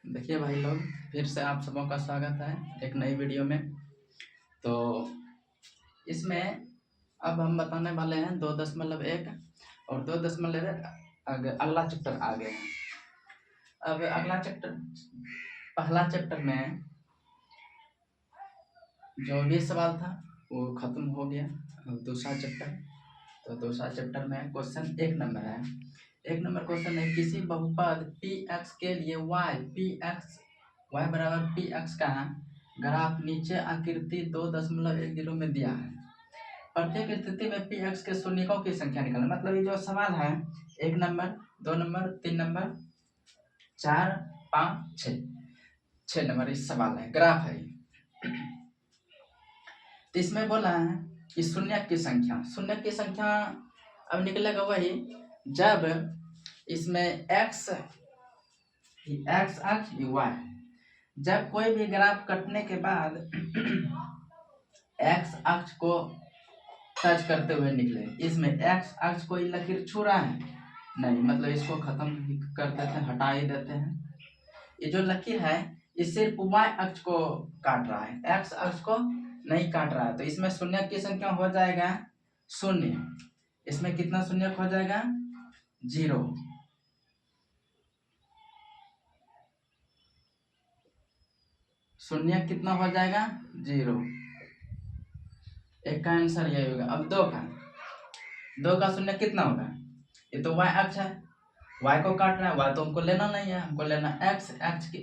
देखिए भाई लोग, फिर से आप सबों का स्वागत है एक नई वीडियो में। तो इसमें अब हम बताने वाले हैं 2.1 और 2.1 अगला चैप्टर आ गए हैं। अब अगला चैप्टर, पहला चैप्टर में जो भी सवाल था वो खत्म हो गया। अब दूसरा चैप्टर, तो दूसरा चैप्टर में क्वेश्चन 1 नंबर है। 1 नंबर क्वेश्चन है, किसी बहुपद px के लिए y बराबर px का ग्राफ नीचे आकृति 2.10 में दिया है। प्रत्येक स्थिति में px के शून्यकों की संख्या निकालना। मतलब ये जो सवाल है 1 नंबर, 2 नंबर, 3 नंबर, 4, 5, 6 नंबर इस सवाल है, ग्राफ है। तो इसमें बोला है कि शून्य की संख्या अब निकलेगा वही जब इसमें x अक्ष y, जब कोई भी ग्राफ कटने के बाद x अक्ष को टच करते हुए निकले। इसमें x अक्ष कोई लकीर छू रहा है नहीं, मतलब इसको खत्म कर देते हैं, हटा ही देते हैं। ये जो लकीर है ये सिर्फ y अक्ष को काट रहा है, x अक्ष को नहीं काट रहा है। तो इसमें शून्य की संख्या हो जाएगा 0। इसमें कितना शून्य हो जाएगा? 0। शून्य कितना हो जाएगा? 0। एक का आंसर यही होगा। अब 2 का शून्य कितना होगा? ये तो y अक्ष है, y को काट रहा है, y तो हमको लेना नहीं है, हमको लेना x अक्ष की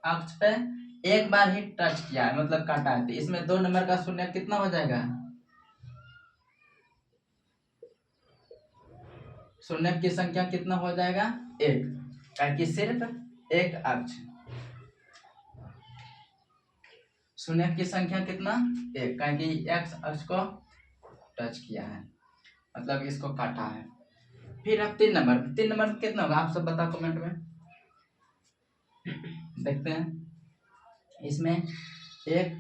अक्ष पे एक बार ही टच किया है, मतलब काटा है। तो इसमें 2 नंबर का शून्य कितना हो जाएगा? शून्य की संख्या कितना हो जाएगा? 1, ताकि सिर्फ एक अक्ष। शून्य की संख्या कितना? 1, क्योंकि x अक्ष को टच किया है, मतलब इसको काटा है। फिर अब 3 नंबर में कितना होगा? आप सब बताओ कमेंट में। देखते हैं, इसमें 1,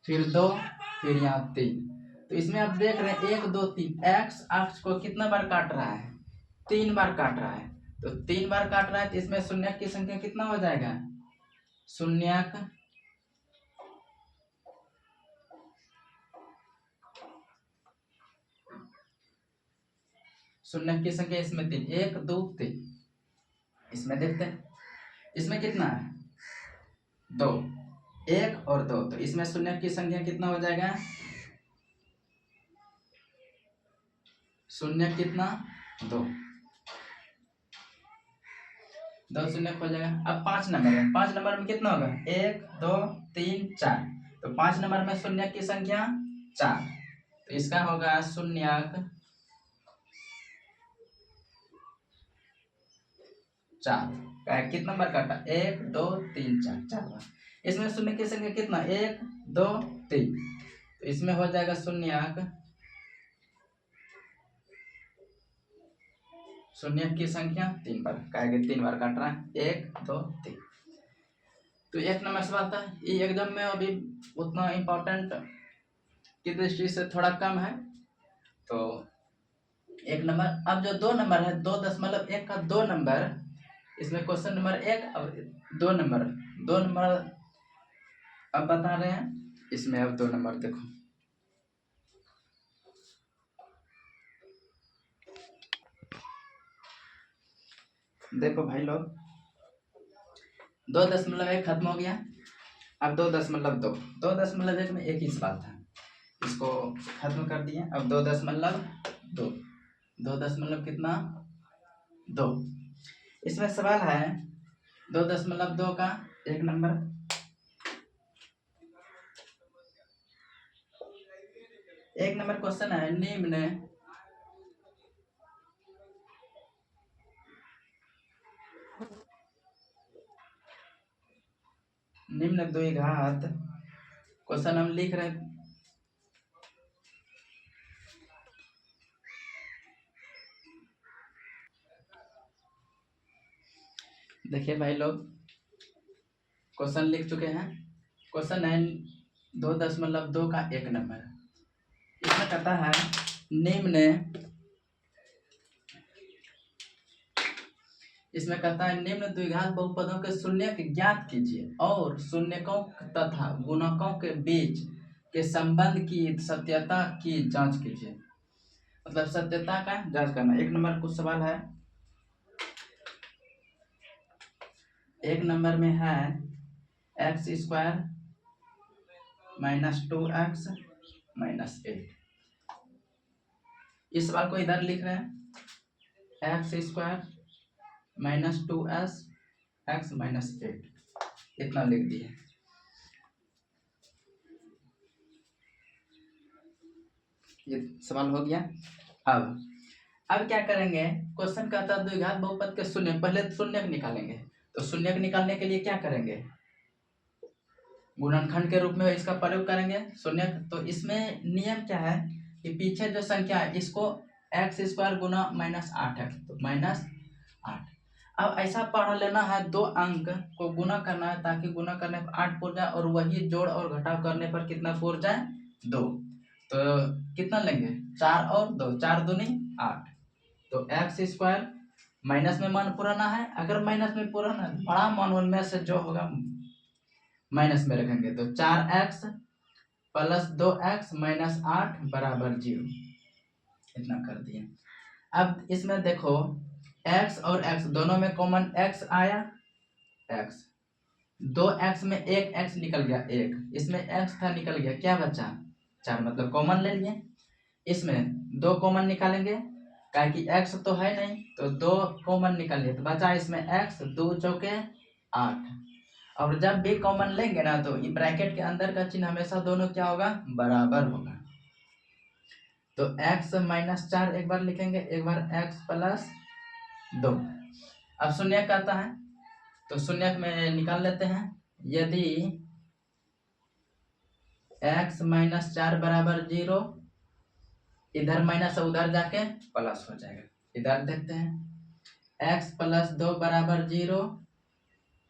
फिर 2, फिर यहाँ 3। तो इसमें आप देख रहे हैं 1, 2, 3, x अक्ष को कितना बार काट रहा है? 3 बार काट रहा है। तो 3 बार काट रहा है, तो इसमें शून्य की संख्या कितना हो जाएगा? शून्य की संख्या इसमें 3, 1, 2, 3। इसमें देखते हैं, इसमें कितना है? 2, 1 और 2। तो इसमें शून्य की संख्या कितना हो जाएगा? शून्य कितना? 2 शून्य हो जाएगा। अब 5 नंबर है, 5 नंबर में कितना होगा? 1, 2, 3, 4। तो 5 नंबर में शून्य की संख्या 4, तो इसका होगा शून्यक 4। कितना नंबर काटा? 1, 2, 3, 4, 4 बार। इसमें शून्य की संख्या कितना? 1, 2, 3। तो इसमें हो जाएगा शून्य की संख्या 3 बार, 3 बार काट रहा है, 1, 2, 3। तो 1 नंबर सवाल था। ये एग्जाम में अभी उतना इम्पोर्टेंट की दृष्टि से थोड़ा कम है, तो 1 नंबर। अब जो 2 नंबर है, 2.1 का 2 नंबर, इसमें क्वेश्चन नंबर 1 अब 2 नंबर अब बता रहे हैं। इसमें अब 2 नंबर देखो भाई लोग, 2.1 खत्म हो गया। अब 2.2, 2.1 में एक ही सवाल था, इसको खत्म कर दिए। अब 2.2, 2 कितना? 2। इसमें सवाल है 2.2 का 1 नंबर। एक नंबर क्वेश्चन है, निम्न द्विघात। क्वेश्चन हम लिख रहे हैं, देखिए भाई लोग, क्वेश्चन लिख चुके हैं। क्वेश्चन है 2.2 का 1 नंबर। इसमें कहता है निम्न इसमें कहता है निम्न द्विघात बहुपदों के शून्यक ज्ञात कीजिए और शून्यकों तथा गुणकों के बीच के संबंध की सत्यता की जांच कीजिए। मतलब सत्यता का जांच करना। एक नंबर कुछ सवाल है, एक नंबर में है एक्स स्क्वायर -2x -8। इस सवाल को इधर लिख रहे हैं एक्स स्क्वायर -2s x -8, इतना लिख दिए। ये सवाल हो गया। अब क्या करेंगे, क्वेश्चन कहता है द्विघात बहुपद के शून्य, पहले शून्यक निकालेंगे। तो शून्यक निकालने के लिए क्या करेंगे, गुणनखंड के रूप में इसका प्रयोग करेंगे शून्यक। तो इसमें नियम क्या है कि पीछे जो संख्या है इसको एक्स स्क्वायर गुना -8x, तो -8। अब ऐसा पढ़ लेना है, दो अंक को गुना करना है ताकि गुना करने पर 8 पूर जाए और वही जोड़ और घटाव करने पर कितना पूर जाए, 2। तो कितना लेंगे, 4 और 2, 4 दूनी 8। तो एक्स स्क्वायर माइनस में मान पुराना है, अगर माइनस में पुराना बड़ा मान उनमें से जो होगा माइनस में रखेंगे। तो 4x + 2x -8 = 0, इतना कर दिए। अब इसमें देखो x और x दोनों में कॉमन x आया, x 2x में एक x निकल गया, एक इसमें x था निकल गया, क्या बचा 4, मतलब कॉमन ले लिए। इसमें 2 कॉमन निकालेंगे क्या कि x तो है नहीं, तो 2 कॉमन निकालिए तो बचा इसमें x, 2 चौके 8। और जब भी कॉमन लेंगे ना तो ब्रैकेट के अंदर का चिन्ह हमेशा दोनों क्या होगा, बराबर होगा। तो x -4 एक बार लिखेंगे, एक बार x + 2। अब शून्यक आता है तो शून्यक में निकाल लेते हैं। यदि x -4 = 0, इधर माइनस उधर जाके प्लस हो जाएगा। इधर देखते हैं x + 2 = 0,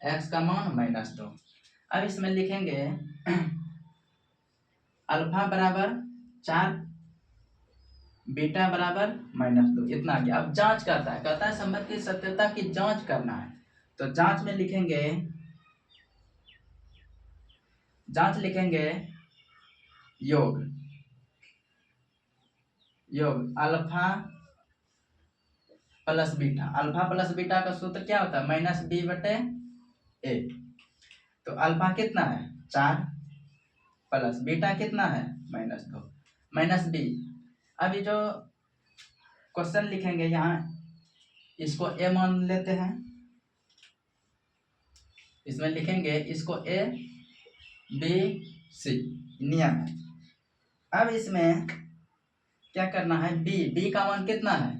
x का मान -2। अब इसमें लिखेंगे अल्फा बराबर 4, बीटा बराबर -2, इतना गया। अब जांच करता है, कहता है संबंध की सत्यता की जांच करना है। तो जांच में लिखेंगे, जांच लिखेंगे योग अल्फा + बीटा। अल्फा + बीटा का सूत्र क्या होता है, -b/a। तो अल्फा कितना है 4 प्लस बीटा कितना है -2 -b। अभी जो क्वेश्चन लिखेंगे यहाँ इसको a मान लेते हैं, इसमें लिखेंगे इसको a b c, नियम है। अब इसमें क्या करना है, b का मान कितना है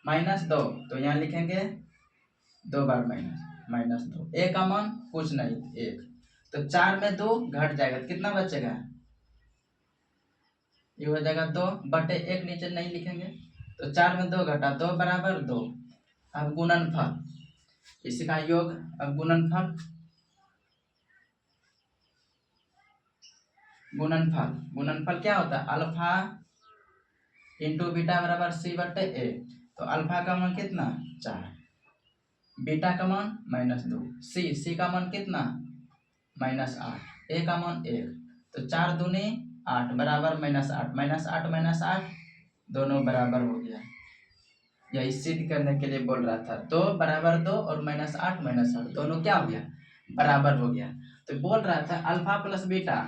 -2, तो यहाँ लिखेंगे 2 बार -2। a का मान कुछ नहीं 1, तो 4 में 2 घट जाएगा, कितना बचेगा, ये हो जाएगा 2/1, नीचे नहीं लिखेंगे। तो 4 में 2 घटा 2 = 2। अब गुणनफल, इसका योग। अब गुणनफल क्या होता है, अल्फा × बीटा = c/a। तो अल्फा का मान कितना 4, बीटा का मान -2, c का मान कितना -8, a का मान 1। तो 4 दूनी 8 बराबर -8 -8 दोनों बराबर हो गया। यही सिद्ध करने के लिए बोल रहा था, 2 = 2 और -8 -8 दोनों क्या हो गया, बराबर हो गया। तो बोल रहा था अल्फा + बीटा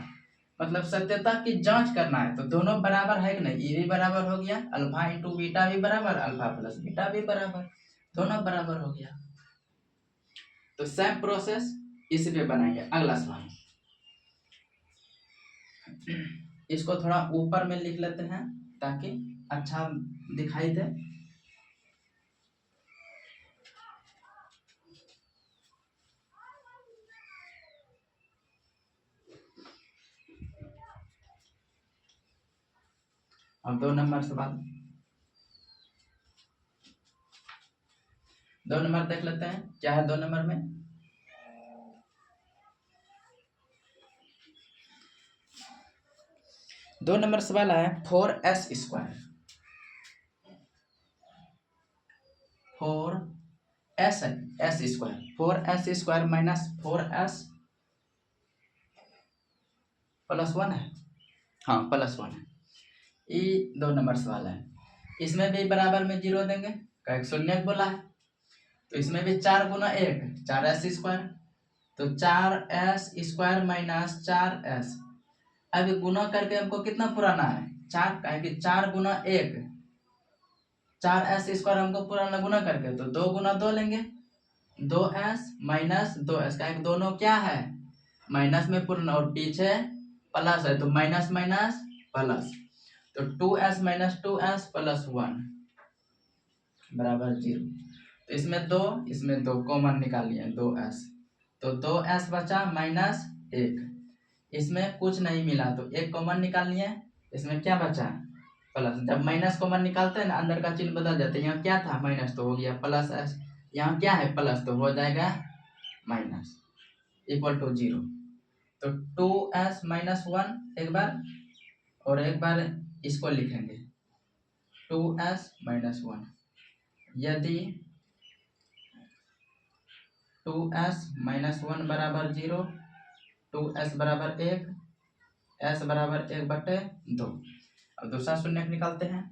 मतलब सत्यता की जांच करना है, तो दोनों बराबर है कि नहीं, ये भी बराबर हो गया, अल्फा × बीटा भी बराबर, अल्फा + बीटा भी बराबर, दोनों बराबर हो गया। तो सेम प्रोसेस इसी पे बनाएंगे। अगला सवाल, इसको थोड़ा ऊपर में लिख लेते हैं ताकि अच्छा दिखाई दे। अब 2 नंबर सवाल, 2 नंबर देख लेते हैं क्या है 2 नंबर में। दो नंबर सवाल है 4s², एस है, S square, 4s square minus 4s plus 1 है, हाँ प्लस 1 है। ये 2 नंबर सवाल है। इसमें भी बराबर में 0 देंगे, का एक शून्य बोला है, तो इसमें भी 4 गुना 1 4s स्क्वायर, तो 4s स्क्वायर माइनस 4s। अब गुना करके हमको कितना पुराना है 4, का कि 4 गुना 1 4s स्क्वायर हमको पुराना गुना करके, तो 2 गुना 2 लेंगे, 2s माइनस 2s, का दोनों क्या है माइनस में पूर्ण और पीछे प्लस है, तो माइनस माइनस प्लस, तो 2s माइनस 2s प्लस 1 बराबर 0। तो इसमें दो कॉमन निकाल लिए 2s, तो 2s बचा माइनस 1, इसमें कुछ नहीं मिला तो 1 कॉमन निकाल लिए, इसमें क्या बचा प्लस। जब माइनस कॉमन निकालते हैं ना अंदर का चिन्ह बदल जाता है, यहाँ क्या था माइनस तो हो गया प्लस s, यहाँ क्या है प्लस तो हो जाएगा माइनस, इक्वल टू 0। तो 2s माइनस 1 एक बार, और एक बार इसको लिखेंगे 2s माइनस 1, यदि 2s माइनस 1 बराबर 0, 2s बराबर 1, s बराबर 1/2। अब दूसरा शून्य निकालते हैं,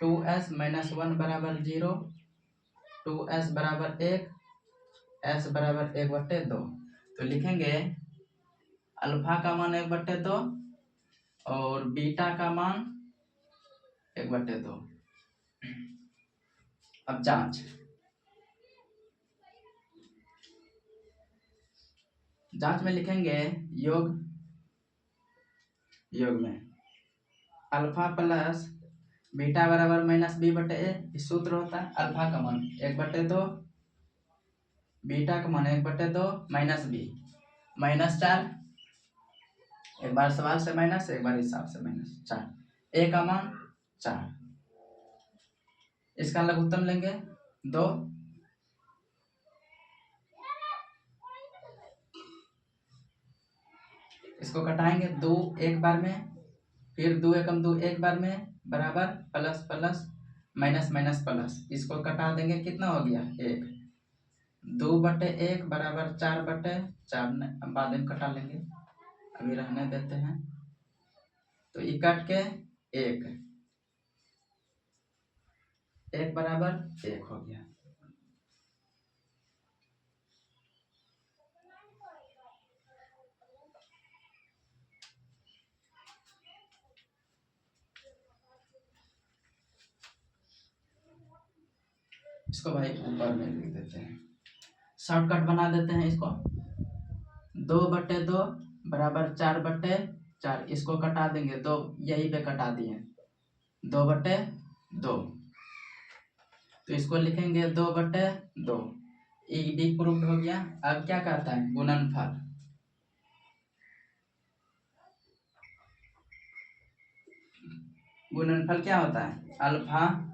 2s माइनस 1 बराबर 0, 2s बराबर 1, s बराबर 1/2। तो लिखेंगे अल्फा का मान 1/2 और बीटा का मान 1/2। अब जांच में लिखेंगे योग में अल्फा प्लस बीटा बराबर माइनस b/a, सूत्र होता है अल्फा का मान 1/2, बीटा का मान 1/2 माइनस b माइनस 4, एक बार सवाल से माइनस एक बार हिसाब से माइनस 4, a का मान 4, इसका लघुत्तम लेंगे 2, इसको कटाएंगे 2 एक बार में, फिर 2 एकम 2 एक बार में बराबर plus plus minus minus plus, इसको कटा देंगे कितना हो गया 1, 2/1 बराबर 4/4, बाद में कटा लेंगे, अभी रहने देते हैं। तो ये कट के 1 बराबर 1 हो गया। इसको भाई ऊपर में लिख देते हैं, शॉर्टकट बना देते हैं इसको, 2/2 बराबर 4/4, इसको कटा देंगे 2, यही पे कटा दिए 2/2, तो इसको लिखेंगे 2/2, ये भी प्रूफ हो गया। अब क्या कहता है गुणनफल, गुणनफल क्या होता है अल्फा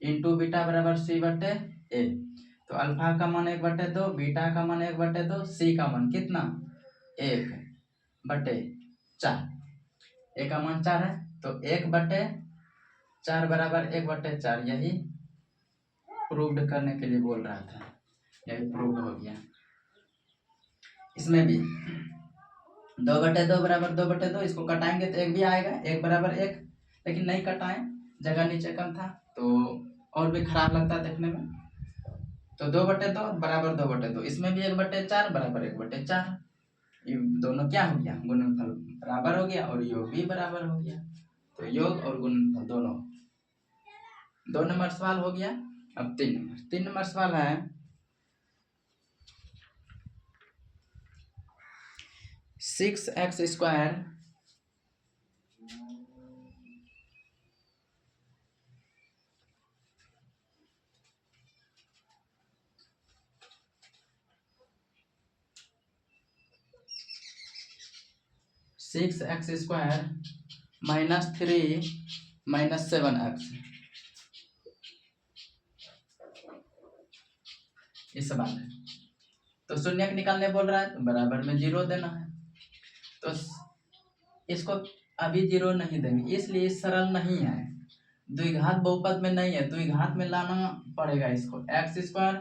इंटू बीटा बराबर c/a, तो अल्फा का मान 1/2, बीटा का मान 1/2, सी का मान कितना 1/4, ए का मान 4 है, तो 1/4 बराबर 1/4, यही प्रूव्ड करने के लिए बोल रहा था, यही प्रूव्ड हो गया। इसमें भी 2/2 बराबर 2/2, इसको कटाएंगे तो 1 भी आएगा, 1 बराबर 1, लेकिन नहीं कटाएं, जगह नीचे कम था तो और भी खराब लगता देखने में, तो 2/2 बराबर 2/2, इसमें भी 1/4 बराबर 1/4, ये दोनों क्या हो गया गुणनफल बराबर हो गया और योग भी बराबर हो गया। तो योग और गुणनफल दोनों 2 नंबर सवाल हो गया। अब 3 नंबर सवाल है, 6x स्क्वायर -3 -7x, ये सवाल है। तो शून्य निकालने बोल रहा है तो बराबर में 0 देना है, तो इसको अभी 0 नहीं देंगे इसलिए सरल नहीं है, द्विघात बहुपद में नहीं है, द्विघात में लाना पड़ेगा इसको। एक्स स्क्वायर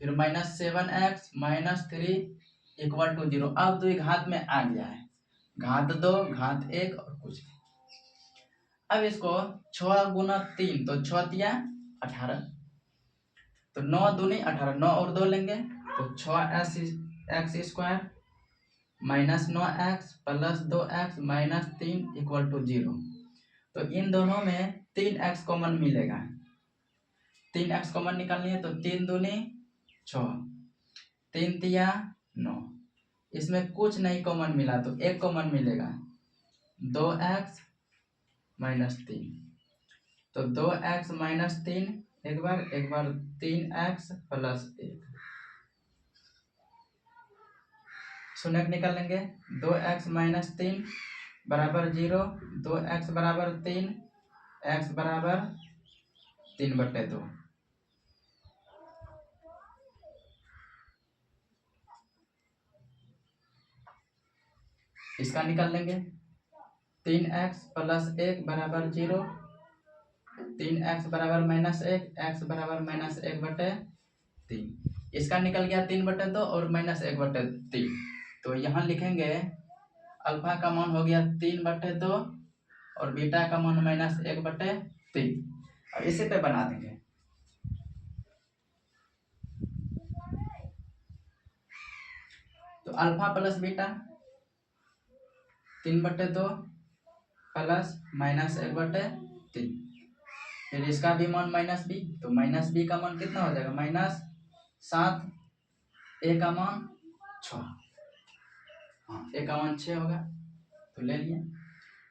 फिर -7x -3 इक्वल टू 0। अब द्विघात में आ गया है, घात 2 घात 1 और कुछ नहीं। अब इसको 6 गुना 3 तो 6 तिया 18, तो 9 दूनी 18, 9 और 2 लेंगे तो 6x square -9x plus 2x -3 equal to 0। तो इन दोनों में 3x कॉमन मिलेगा, 3x कॉमन निकालनी है तो 3 दूनी 6, 3 तिया 9। इसमें कुछ नहीं कॉमन मिला तो एक कॉमन मिलेगा, 2x -3, तो 2x -3 एक बार 3x प्लस 1 शून्य निकाल लेंगे। 2x -3 बराबर 0, 2x बराबर 3, x बराबर 3/2। इसका निकाल लेंगे। 3x प्लस 1 बराबर 0, 3x बराबर -1, x बराबर -1/3। इसका निकल गया 3/2 और -1/3। तो यहाँ लिखेंगे अल्फा का मान हो गया 3/2 और बीटा का मान -1/3। अब इसी पे बना देंगे। तो अल्फा प्लस बीटा 3/2 प्लस -1/3, फिर इसका भी मान -b, तो -b का मान कितना हो जाएगा, -7, a का मान 6, हाँ a का मान 6 होगा तो ले लिया।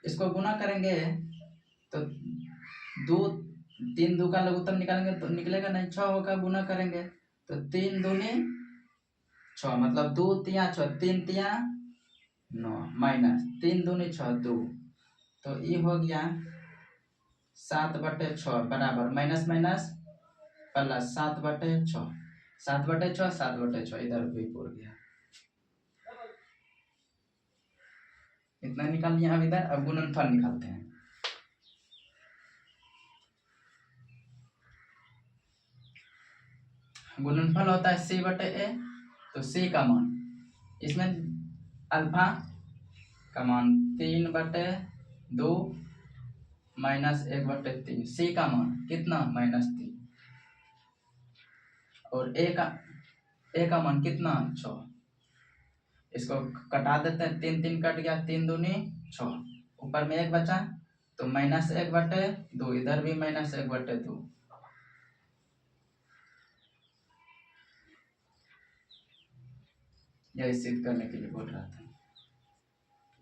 इसको गुना करेंगे तो 3 का लघुत्तम निकालेंगे तो निकलेगा नहीं, 6 होगा, गुना करेंगे तो 3 दूनी 6 मतलब 2 तिया 6, 3 तिया 9 -3 दूनी 6 2, तो ये हो गया 7/6 बराबर माइनस माइनस प्लस 7/6, 7/6 7/6 इधर भी पूर गया, इतना निकाल लिया। अब इधर अब गुणनफल निकालते हैं। गुणनफल होता है c/a, तो c का मान इसमें अल्फा का मान 3/2 -1/3, c का मान कितना -3 और a का मान कितना 6। इसको कटा देते हैं, 3 3 कट गया, 3 दूनी 6, ऊपर में 1 बचा तो -1/2, इधर भी -1/2। यही सिद्ध करने के लिए बोल रहा था।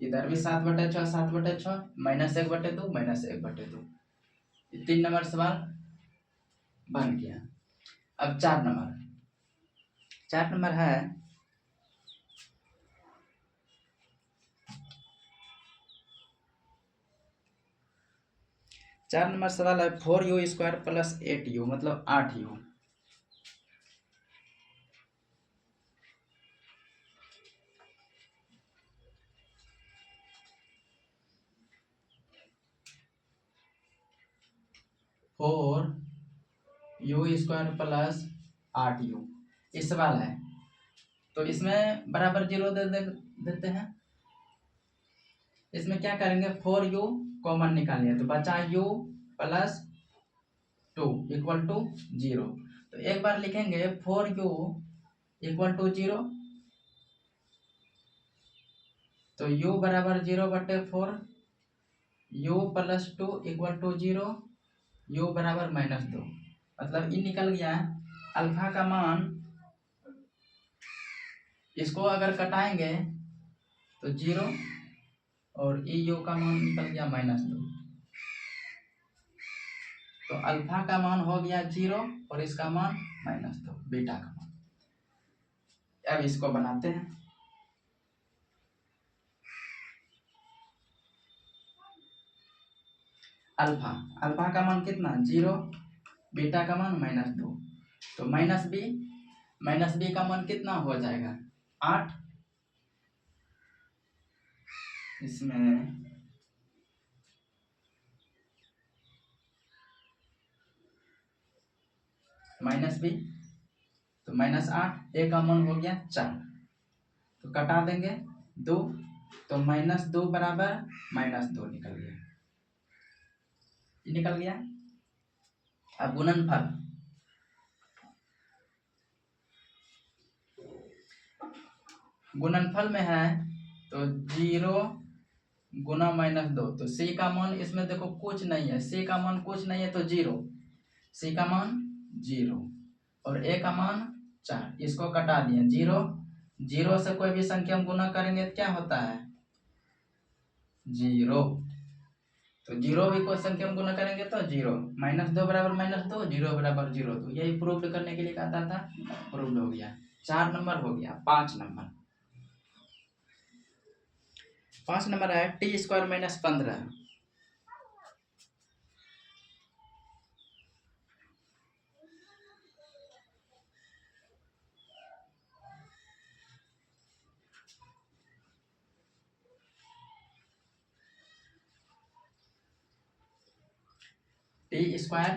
इधर भी 7/6 7/6 -1/2 -1/2। 3 नंबर सवाल बन गया। अब 4 नंबर है, चार नंबर सवाल है 4u² प्लस 8u मतलब 8u। Four u² plus 8u इस सवाल है, तो इसमें बराबर 0 देते हैं। इसमें क्या करेंगे, 4u कॉमन निकालनी है तो बचा u प्लस 2 इक्वल टू 0। तो एक बार लिखेंगे 4u इक्वल टू 0, तो u बराबर 0/4, u plus 2 equal to 0, u बराबर -2। मतलब ये निकल गया अल्फा का मान, इसको अगर कटाएंगे तो 0 और ई यू का मान निकल गया -2। तो अल्फा का मान हो गया 0 और इसका मान -2, बीटा का मान। अब इसको बनाते हैं। अल्फा का मान कितना 0, बीटा का मान -2, तो -b का मान कितना हो जाएगा 8, इसमें माइनस बी, तो -8, ए कॉमन हो गया 4, तो कटा देंगे 2, तो -2 बराबर -2 निकल गया, निकल गया। अब गुणनफल, गुणनफल में है तो 0 गुना -2, तो सी का मान इसमें देखो कुछ नहीं है, सी का मान कुछ नहीं है तो 0, सी का मान 0 और ए का मान 4, इसको कटा दिया। 0 0 से कोई भी संख्या हम गुना करेंगे तो क्या होता है 0, तो 0 भी कोई संख्या हम गुना करेंगे तो 0, -2 बराबर -2, 0 बराबर 0, तो यही प्रूव करने के लिए कहता था, प्रूव हो गया। 4 नंबर हो गया। 5 नंबर, 5 नंबर है टी स्क्वायर -15, टी स्क्वायर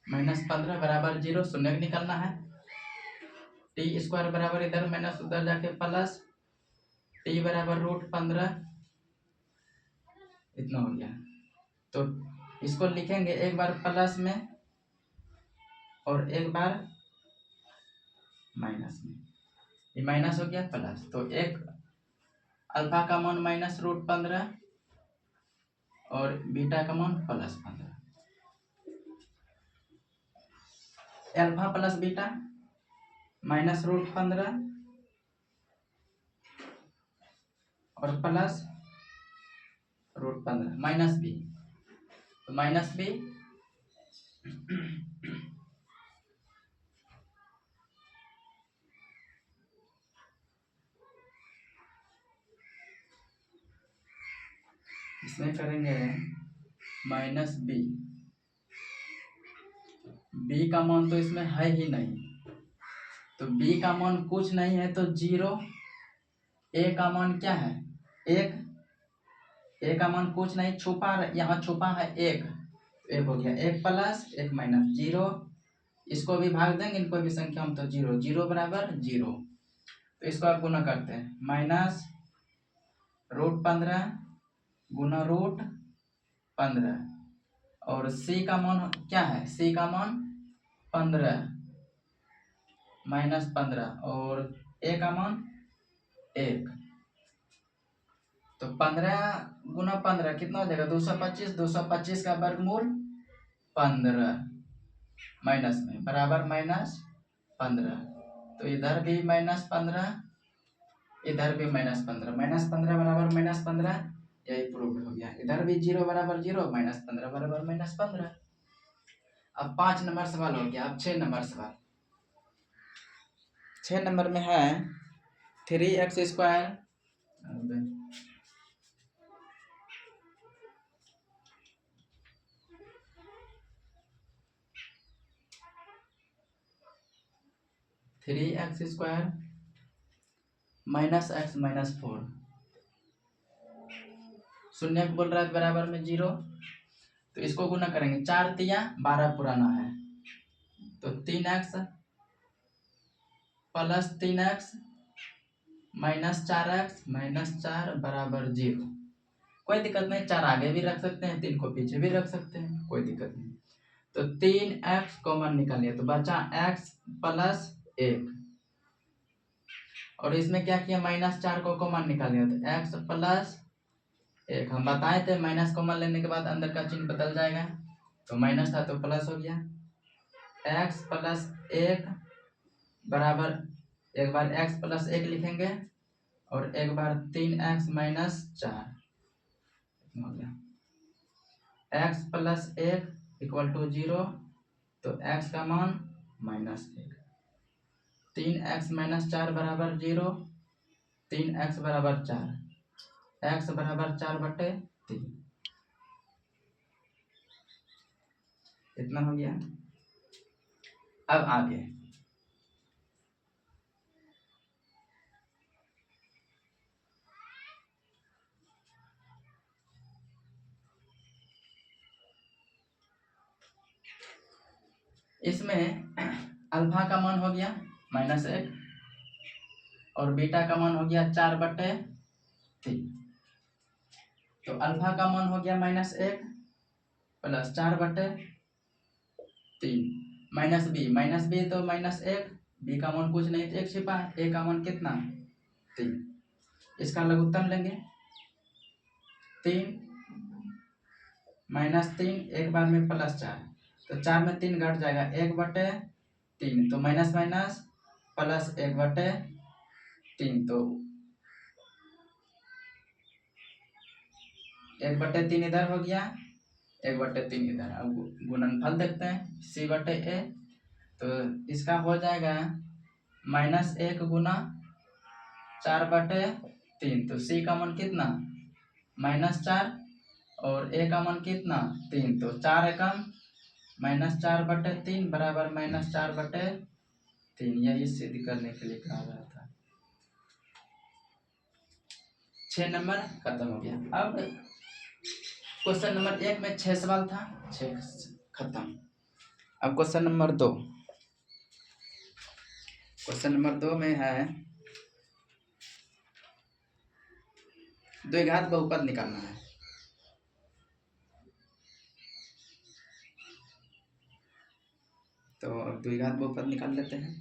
-15 बराबर 0, शून्य निकलना है। टी स्क्वायर बराबर इधर माइनस उधर जाके प्लस, टी बराबर √15, इतना हो गया। तो इसको लिखेंगे एक बार प्लस में और एक बार माइनस में, ये माइनस हो गया प्लस, तो एक अल्फा का मान -√15 और बीटा का मान +15, अल्फा प्लस बीटा -√15 और +√15 माइनस बी, तो माइनस बी इसमें करेंगे -b, b का मान तो इसमें है ही नहीं, तो b का मान कुछ नहीं है तो 0, a का मान क्या है 1, a का मान कुछ नहीं छुपा, यहाँ छुपा है 1, तो 1 हो गया, 1 प्लस 1 माइनस 0, इसको भी भाग देंगे इनको भी संख्या हम तो 0, 0 बराबर 0, तो इसको आप गुना करते हैं -√15 गुना √15 और c का मान क्या है, c का मान 15 -15 और a का मान 1, तो 15 गुना 15 कितना हो जाएगा 225, 225 का वर्गमूल 15 माइनस में बराबर -15, तो इधर भी -15, इधर भी -15, -15 बराबर -15, यही प्रूव हो गया। इधर भी 0 बराबर 0, -15 बराबर -15। अब 5 नंबर सवाल हो गया। अब 6 नंबर सवाल, 6 नंबर में है 3x², 3x² -x -4, शून्य को बोल रहा है बराबर में 0, तो इसको गुना करेंगे 4 तिया 12 पुराना है, तो 3x प्लस 3x -4x -4 बराबर 0, कोई दिक्कत नहीं, 4 आगे भी रख सकते हैं, 3 को पीछे भी रख सकते हैं, कोई दिक्कत नहीं। तो 3x कॉमन निकालिए तो बचा x प्लस 1, और इसमें क्या किया -4 को कॉमन निकालिए तो x प्लस 1, हम बताए थे माइनस कॉमन लेने के बाद अंदर का चिन्ह बदल जाएगा, तो माइनस था तो प्लस हो गया, x प्लस 1 बराबर, एक बार x प्लस 1 लिखेंगे और एक बार 3x -4 हो गया, x प्लस 1 इक्वल टू 0, तो x का मान -1, 3x -4 बराबर 0, 3x बराबर 4, x बराबर 4/3, इतना हो गया। अब आगे इसमें अल्फा का मान हो गया -1 और बीटा का मान हो गया 4/3। तो अल्फा का मान हो गया -1 प्लस 4/3 माइनस बी तो -1, बी का मान कुछ नहीं तो 1 छिपा है, ए का मान कितना 3। इसका लघुत्तम लेंगे 3 -3 एक बार में +4, तो 4 में 3 घट जाएगा 1/3, तो माइनस माइनस प्लस 1/3, तो 1/3 इधर हो गया 1/3 इधर। अब गुणनफल देखते हैं C/A, तो इसका हो जाएगा -1 गुना 4/3, तो C का मान कितना -4 और A का मान कितना 3, तो 4 एकम -4/3 बराबर -4/3। यही सिद्ध करने के लिए कहा गया था। 6 नंबर खत्म हो गया। अब क्वेश्चन नंबर 1 में 6 सवाल था, 6 खत्म। अब क्वेश्चन नंबर 2, क्वेश्चन नंबर 2 में है द्विघात बहुपद निकालना है। तो द्विघात बहुपद निकाल लेते हैं।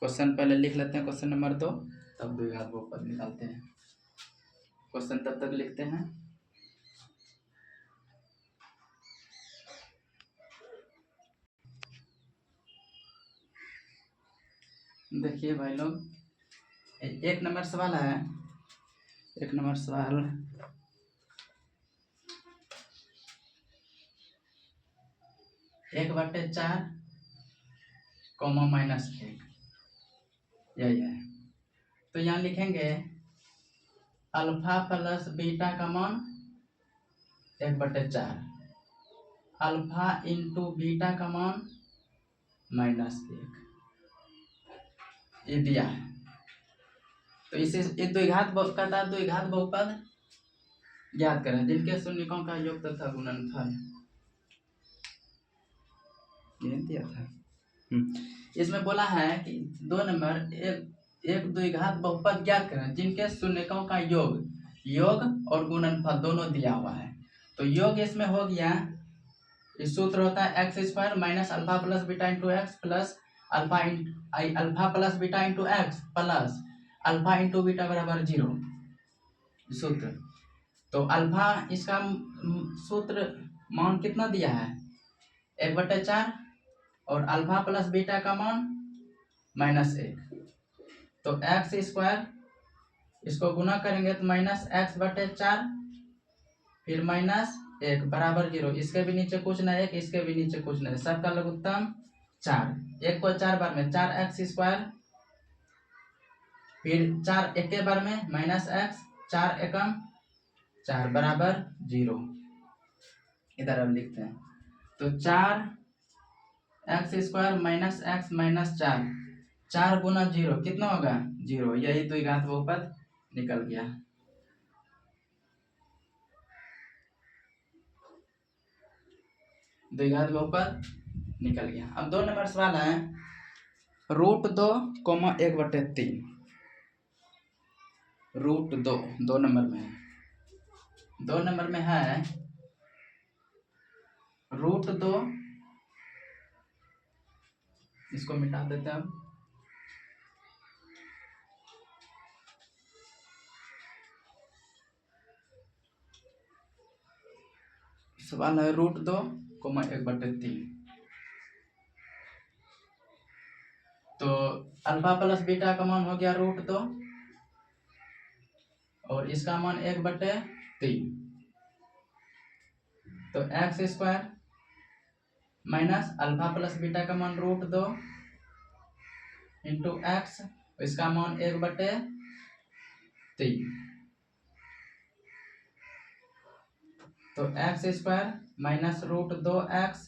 क्वेश्चन पहले लिख लेते हैं क्वेश्चन नंबर 2, तब द्विघात बहुपद निकालते हैं। क्वेश्चन तब तक लिखते हैं। देखिए भाई लोग, 1 नंबर सवाल है। 1 नंबर सवाल 1/4 -1 यही है। तो यहाँ लिखेंगे अल्फा प्लस बीटा का मान 1/4, अल्फा इंटू बीटा का मान -1, ये दिया है। तो इसे द्विघात बहुपद ज्ञात करें जिनके शून्यकों का योग तथा गुणनफल, ये दिया था। इसमें बोला है कि 2 नंबर एक द्विघात बहुपद ज्ञात करें जिनके शून्यकों का योग और गुणनफल दोनों दिया हुआ है। तो योग इसमें हो गया, इस सूत्र होता है x² minus alpha plus beta into x plus alpha plus beta into x plus alpha into beta बराबर 0 सूत्र। तो अल्फा इसका सूत्र मान कितना दिया है 1/4 और अल्फा प्लस बीटा का मान -1, तो x² इसको गुना करेंगे तो -x/4 फिर -1 बराबर 0। इसके भी नीचे कुछ नहीं, 1 इसके भी नीचे कुछ नहीं, सबका लघुत्तम 4। 1 को 4 बार में 4x², फिर 4 एक बार में -x, 4 एकम 4 बराबर 0। इधर हम लिखते हैं, तो 4x² -x -4, 4 गुना 0 कितना होगा 0। यही द्विघात बहुपद निकल गया। द्विघात बहुपद निकल गया। अब 2 नंबर सवाल है √2, 1/3, √2 2 नंबर में है। 2 नंबर में है √2, इसको मिटा देते हैं हम। सवाल है √2, 1/3। तो अल्फा प्लस बीटा का मान हो गया √2 और इसका मान 1/3, तो x² minus alpha plus beta का मान √2 इंटू एक्स, इसका मान 1/3, तो x² माइनस √2x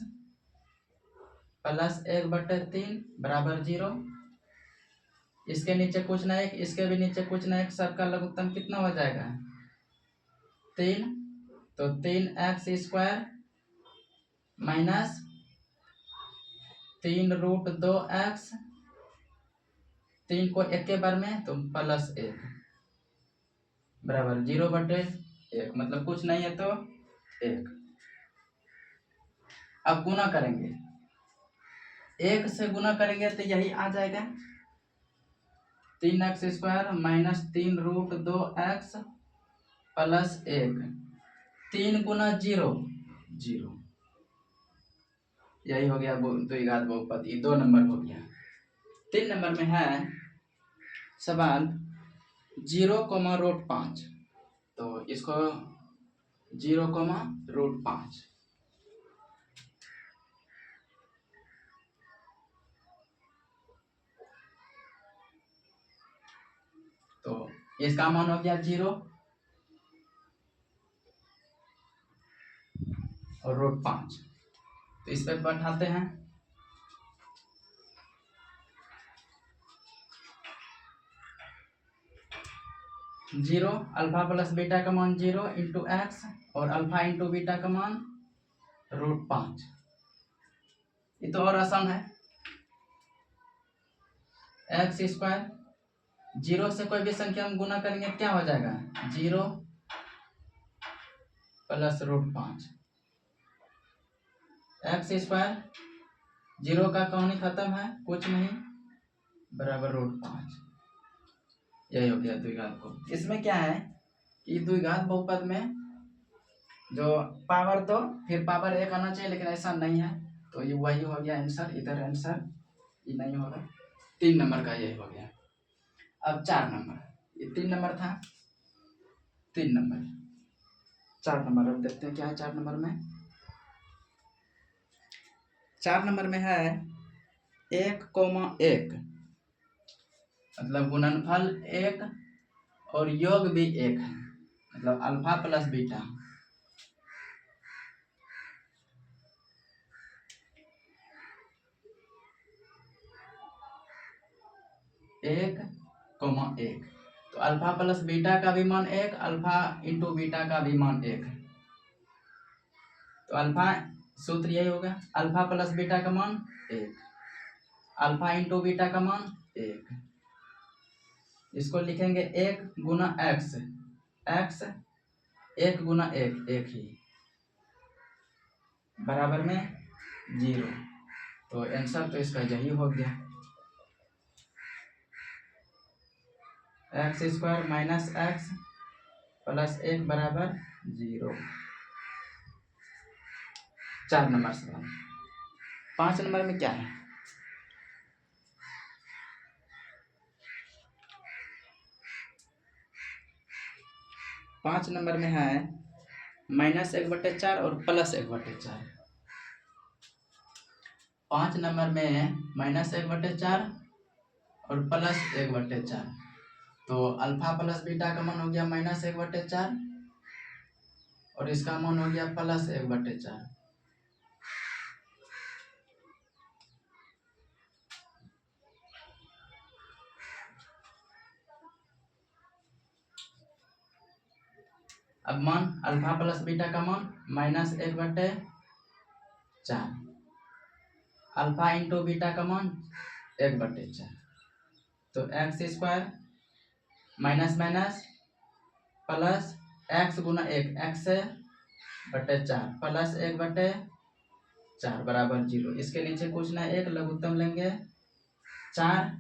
प्लस 1/3 बराबर 0। इसके नीचे कुछ नहीं, इसके भी नीचे कुछ नहीं, सबका लघुत्तम कितना हो जाएगा 3, तो 3x² माइनस 3√2x, 3 को एक के बार में तो +1 बराबर 0/1, मतलब कुछ नहीं है तो 1। अब गुना करेंगे, 1 से गुना करेंगे तो यही आ जाएगा 3x² - 3√2x +1, 3 गुना 0 0, यही हो गया द्विघात बहुपद। ये 2 नंबर हो गया। 3 नंबर में है सवाल 0,5, तो इसको 0,5, तो इसका मान हो गया 0 और √5, तो इस पे बैठाते हैं। 0 अल्फा प्लस बीटा का मान 0 इंटू एक्स और अल्फा इंटू बीटा का मान √5। ये तो और आसान है। x², 0 से कोई भी संख्या हम गुना करेंगे क्या हो जाएगा 0 प्लस √5। x², 0 का कौन खत्म है, कुछ नहीं, बराबर √5। यही हो गया द्विघात बहुपद। इसमें क्या है कि द्विघात बहुपद में जो पावर तो फिर पावर 1 आना चाहिए, लेकिन ऐसा नहीं है, तो ये वही हो गया आंसर। इधर आंसर ये नहीं होगा। 3 नंबर का यही हो गया। अब 4 नंबर, ये 3 नंबर था, 3 नंबर 4 नंबर। अब देखते हैं क्या है 4 नंबर में। 4 नंबर में है 1,1, मतलब गुणनफल 1 और योग भी 1 है, मतलब अल्फा प्लस बीटा। एक, तो अल्फा प्लस बीटा का भी मान 1, अल्फा इंटू बीटा का भी मान 1, तो अल्फा सूत्र यही होगा, अल्फा प्लस बीटा का मान 1, अल्फा इंटू बीटा का मान 1। इसको लिखेंगे 1 गुना x, x 1 गुना 1 1 ही, बराबर में 0, तो आंसर तो इसका यही हो गया। x² माइनस x प्लस 1 बराबर 0। 4 नंबर सवाल। 5 नंबर में क्या है, पाँच नंबर में है -1/4 और +1/4। 5 नंबर में -1/4 और +1/4, तो अल्फा प्लस बीटा का मान हो गया -1/4 और इसका मान हो गया +1/4। अब मान अल्फा प्लस बीटा का मान -1/4, अल्फा इंटू बीटा का मान 1/4, तो x² minus minus plus x गुना 1 x/4 प्लस 1/4 बराबर 0। इसके नीचे कुछ ना, एक लघुत्तम लेंगे 4,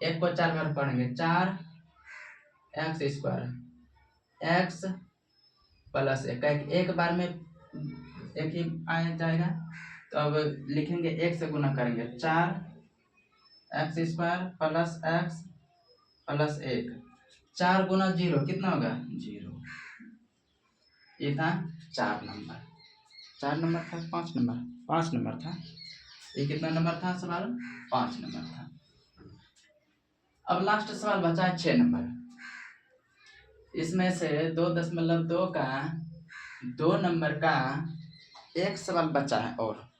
1 को 4 बार पढ़ेंगे, 4x² x प्लस 1, एक बार में एक ही आ जाएगा, तो अब लिखेंगे 1 से गुना करेंगे, 4x² प्लस x प्लस 1, 4 गुना 0 कितना होगा 0। ये था 4 नंबर। 4 नंबर था 5 नंबर, 5 नंबर था। ये कितना नंबर था सवाल, 5 नंबर था। अब लास्ट सवाल बचा है 6 नंबर। इसमें से 2.2 का 2 नंबर का एक सवाल बचा है, और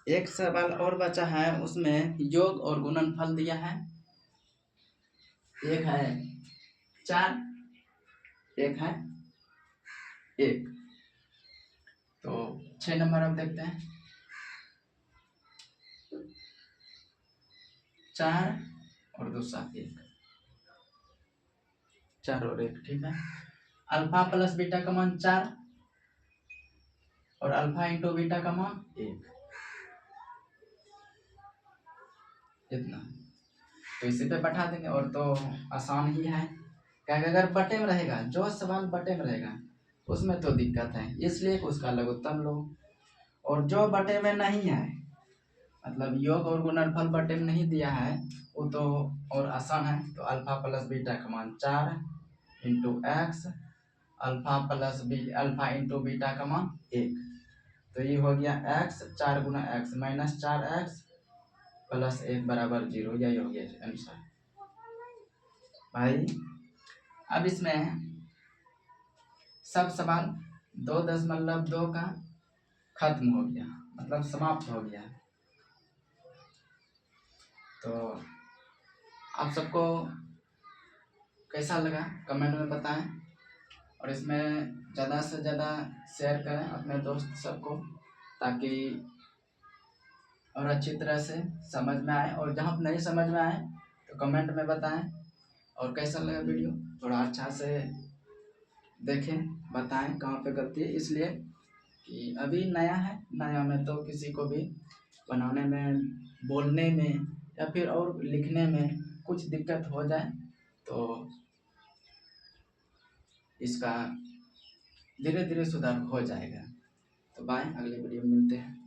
एक सवाल और बचा है, उसमें योग और गुणनफल दिया है। एक है 4, एक है 1, तो 6 नंबर अब देखते हैं। 4 और 2 7 1, 4 और 1, ठीक है। अल्फा प्लस बीटा का मान 4 और अल्फा इंटू बीटा का मान 1, इतना। तो इसी पे बैठा देंगे और तो आसान ही है, क्या अगर बटे में रहेगा, जो सवाल बटे में रहेगा उसमें तो दिक्कत है, इसलिए उसका लघुत्तम लो। और जो बटे में नहीं है, मतलब योग और गुणनफल बटे में नहीं दिया है, वो तो और आसान है। तो अल्फा प्लस बीटा का मान 4 into x, alpha into beta का मान 1। तो ये हो गया x, 4 गुना एक्स माइनस 4x प्लस 1 बराबर 0। यही हो गया आंसर भाई। अब इसमें सब सवाल 2.2 का खत्म हो गया, मतलब समाप्त हो गया। तो आप सबको कैसा लगा कमेंट में बताएं, और इसमें ज़्यादा से ज़्यादा शेयर करें अपने दोस्त सबको, ताकि और अच्छी तरह से समझ में आए। और जहाँ नहीं समझ में आए तो कमेंट में बताएं, और कैसा लगा वीडियो थोड़ा अच्छा से देखें, बताएं कहाँ पे गलती है, इसलिए कि अभी नया है, नया में तो किसी को भी बनाने में, बोलने में या फिर और लिखने में कुछ दिक्कत हो जाए तो इसका धीरे धीरे सुधार हो जाएगा। तो बाय, अगले वीडियो में मिलते हैं।